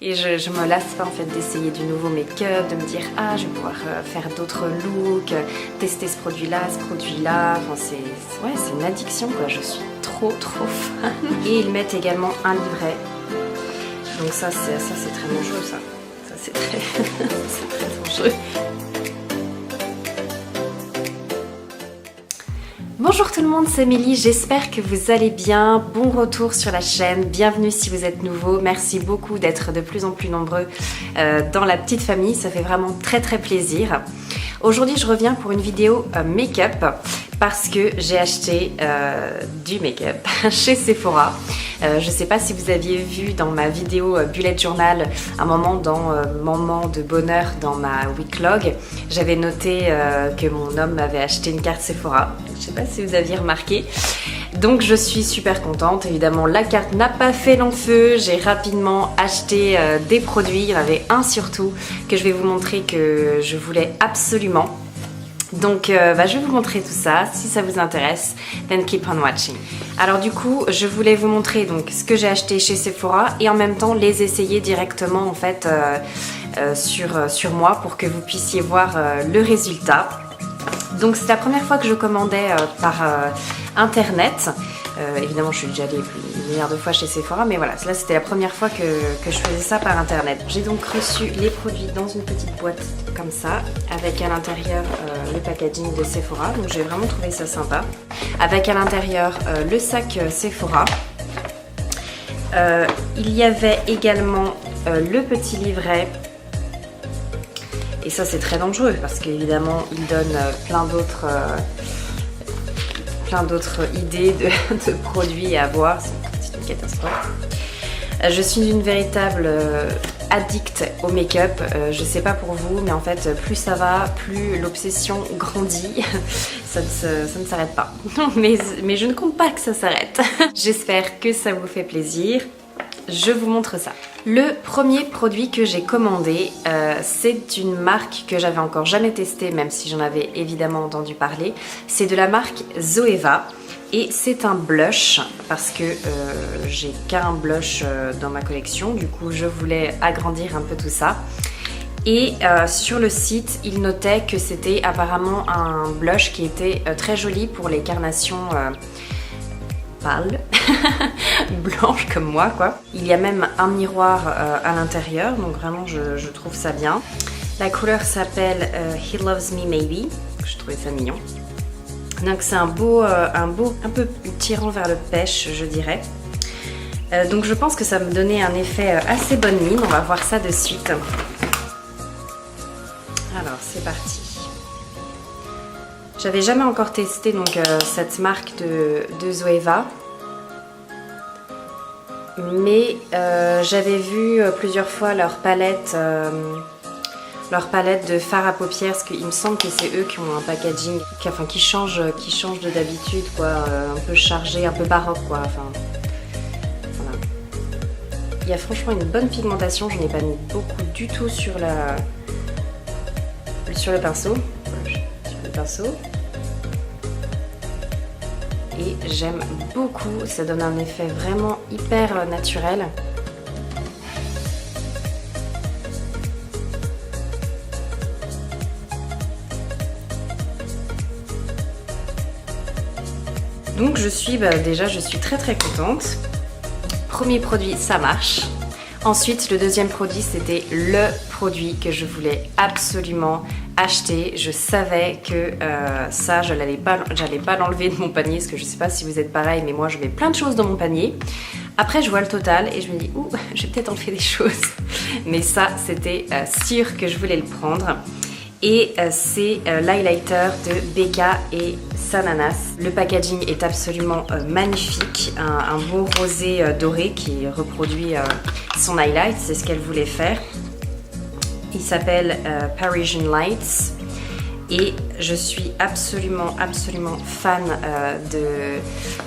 Et je me lasse pas en fait d'essayer du nouveau make-up, de me dire ah je vais pouvoir faire d'autres looks, tester ce produit-là, enfin c'est une addiction quoi, je suis trop fan. Et ils mettent également un livret, donc ça c'est très dangereux ça c'est très, c'est très dangereux. Bonjour tout le monde, c'est Mélie, j'espère que vous allez bien, bon retour sur la chaîne, bienvenue si vous êtes nouveau, merci beaucoup d'être de plus en plus nombreux dans la petite famille, ça fait vraiment très plaisir. Aujourd'hui je reviens pour une vidéo make-up parce que j'ai acheté du make-up chez Sephora. Je ne sais pas si vous aviez vu dans ma vidéo bullet journal un moment dans moment de bonheur dans ma weeklog, j'avais noté que mon homme m'avait acheté une carte Sephora. Je ne sais pas si vous aviez remarqué. Donc je suis super contente. Évidemment la carte n'a pas fait long feu. J'ai rapidement acheté des produits. Il y en avait un surtout que je vais vous montrer que je voulais absolument. Donc je vais vous montrer tout ça, si ça vous intéresse, then keep on watching. Alors du coup, je voulais vous montrer donc ce que j'ai acheté chez Sephora et en même temps les essayer directement en fait sur moi pour que vous puissiez voir le résultat. Donc c'est la première fois que je commandais par internet. Évidemment je suis déjà allée une milliard de fois chez Sephora, mais voilà, là c'était la première fois que je faisais ça par internet. J'ai donc reçu les produits dans une petite boîte comme ça, avec à l'intérieur le packaging de Sephora, donc j'ai vraiment trouvé ça sympa. Avec à l'intérieur le sac Sephora. Il y avait également le petit livret. Et ça c'est très dangereux parce qu'évidemment il donne plein d'autres idées de produits à avoir, c'est une catastrophe. Je suis une véritable addict au make-up, je sais pas pour vous mais en fait plus ça va, plus l'obsession grandit, ça ne s'arrête pas. mais je ne compte pas que ça s'arrête. J'espère que ça vous fait plaisir. Je vous montre ça. Le premier produit que j'ai commandé, c'est une marque que j'avais encore jamais testée, même si j'en avais évidemment entendu parler. C'est de la marque Zoeva et c'est un blush parce que j'ai qu'un blush dans ma collection. Du coup, je voulais agrandir un peu tout ça. Et sur le site, il notait que c'était apparemment un blush qui était très joli pour les carnations pâle, blanche comme moi quoi. Il y a même un miroir à l'intérieur, donc vraiment je trouve ça bien. La couleur s'appelle He Loves Me Maybe, je trouvais ça mignon. Donc c'est un beau un peu tirant vers le pêche je dirais. Donc je pense que ça me donnait un effet assez bonne mine, on va voir ça de suite. Alors c'est parti. J'avais jamais encore testé donc cette marque de Zoeva, mais j'avais vu plusieurs fois leur palette de fard à paupières, parce qu'il me semble que c'est eux qui ont un packaging qui change de d'habitude quoi, un peu chargé, un peu baroque quoi. Enfin, voilà. Il y a franchement une bonne pigmentation, je n'ai pas mis beaucoup du tout sur le pinceau. Et j'aime beaucoup, ça donne un effet vraiment hyper naturel. Donc je suis très contente. Premier produit, ça marche. Ensuite, le deuxième produit, c'était le produit que je voulais absolument acheter. Je savais que ça, je n'allais pas l'enlever de mon panier, parce que je sais pas si vous êtes pareil, mais moi je mets plein de choses dans mon panier. Après, je vois le total et je me dis, ouh, je vais peut-être enlever des choses. Mais ça, c'était sûr que je voulais le prendre. Et c'est l'highlighter de Becca et Sananas. Le packaging est absolument magnifique, un beau rosé doré qui reproduit son highlight, c'est ce qu'elle voulait faire. Il s'appelle Parisian Lights et je suis absolument fan de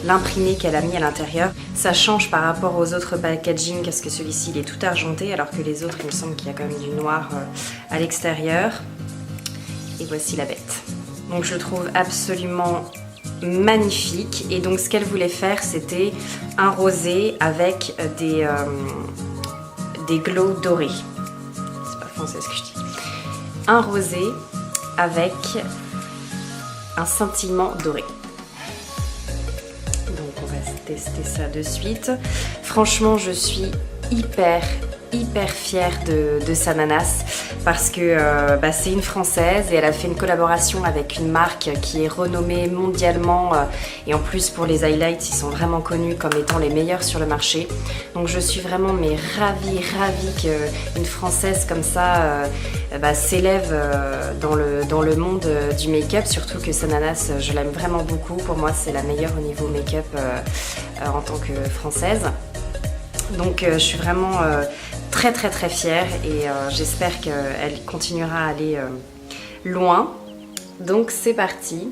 l'imprimé qu'elle a mis à l'intérieur. Ça change par rapport aux autres packaging parce que celui-ci il est tout argenté alors que les autres il me semble qu'il y a quand même du noir à l'extérieur. Et voici la bête. Donc je le trouve absolument magnifique et donc ce qu'elle voulait faire c'était un rosé avec des glows dorés. C'est pas français ce que je dis. Un rosé avec un scintillement doré. Donc on va tester ça de suite. Franchement, je suis hyper fière de Sananas parce que c'est une Française et elle a fait une collaboration avec une marque qui est renommée mondialement et en plus pour les highlights, ils sont vraiment connus comme étant les meilleurs sur le marché. Donc je suis vraiment ravie qu'une Française comme ça s'élève dans le monde du make-up, surtout que Sananas, je l'aime vraiment beaucoup. Pour moi, c'est la meilleure au niveau make-up en tant que Française. Donc je suis vraiment très fière et j'espère qu'elle continuera à aller loin. Donc c'est parti.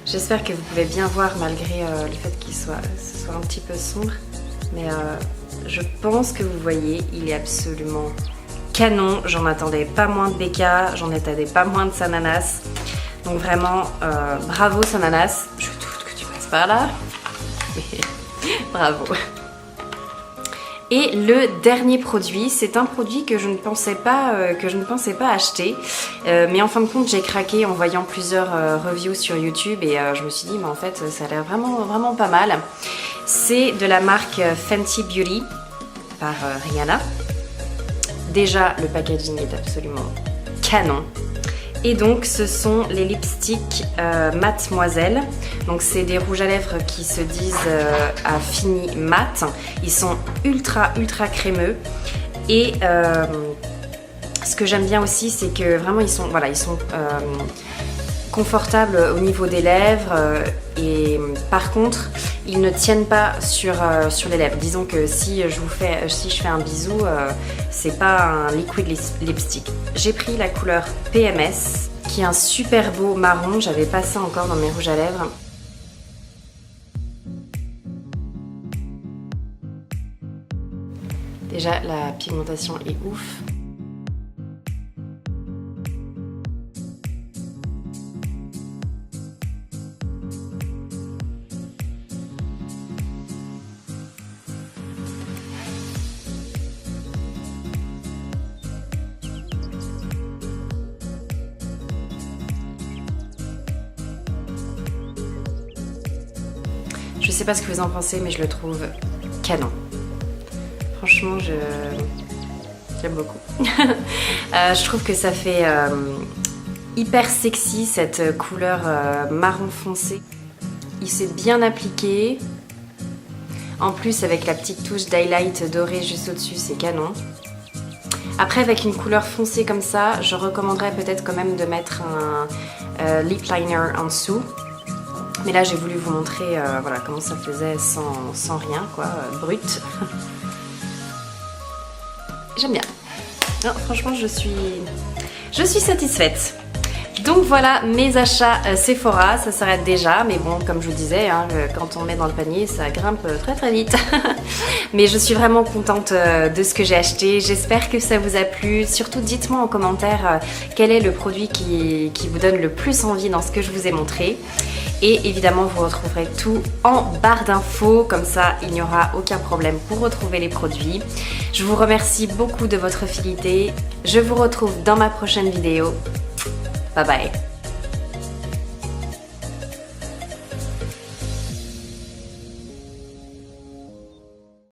J'espère que vous pouvez bien voir malgré le fait qu'il soit un petit peu sombre. Mais je pense que vous voyez, il est absolument canon. J'en attendais pas moins de Becca, j'en attendais pas moins de Sananas. Donc vraiment, bravo Sananas. Je doute que tu passes par là. Mais bravo. Et le dernier produit, c'est un produit que je ne pensais pas acheter, mais en fin de compte j'ai craqué en voyant plusieurs reviews sur YouTube et je me suis dit mais en fait ça a l'air vraiment pas mal. C'est de la marque Fenty Beauty par Rihanna. Déjà le packaging est absolument canon. Et donc ce sont les lipsticks Mademoiselle. Donc c'est des rouges à lèvres qui se disent à fini mat. Ils sont ultra crémeux. Et ce que j'aime bien aussi, c'est que vraiment ils sont confortables au niveau des lèvres. Et par contre, ils ne tiennent pas sur les lèvres. Disons que si je fais un bisou, c'est pas un liquid lipstick. J'ai pris la couleur PMS, qui est un super beau marron. J'avais pas ça encore dans mes rouges à lèvres. Déjà, la pigmentation est ouf. Je sais pas ce que vous en pensez, mais je le trouve canon. Franchement, j'aime beaucoup. Je trouve que ça fait hyper sexy cette couleur marron foncé. Il s'est bien appliqué. En plus, avec la petite touche d'highlight doré juste au-dessus, c'est canon. Après, avec une couleur foncée comme ça, je recommanderais peut-être quand même de mettre un lip liner en dessous. Mais là, j'ai voulu vous montrer voilà, comment ça faisait sans rien, quoi, brut. J'aime bien. Non, franchement, je suis satisfaite. Donc voilà mes achats Sephora, ça s'arrête déjà, mais bon, comme je vous disais, hein, quand on met dans le panier, ça grimpe très vite. Mais je suis vraiment contente de ce que j'ai acheté, j'espère que ça vous a plu. Surtout dites-moi en commentaire quel est le produit qui vous donne le plus envie dans ce que je vous ai montré. Et évidemment, vous retrouverez tout en barre d'infos, comme ça il n'y aura aucun problème pour retrouver les produits. Je vous remercie beaucoup de votre fidélité, je vous retrouve dans ma prochaine vidéo. Bye bye.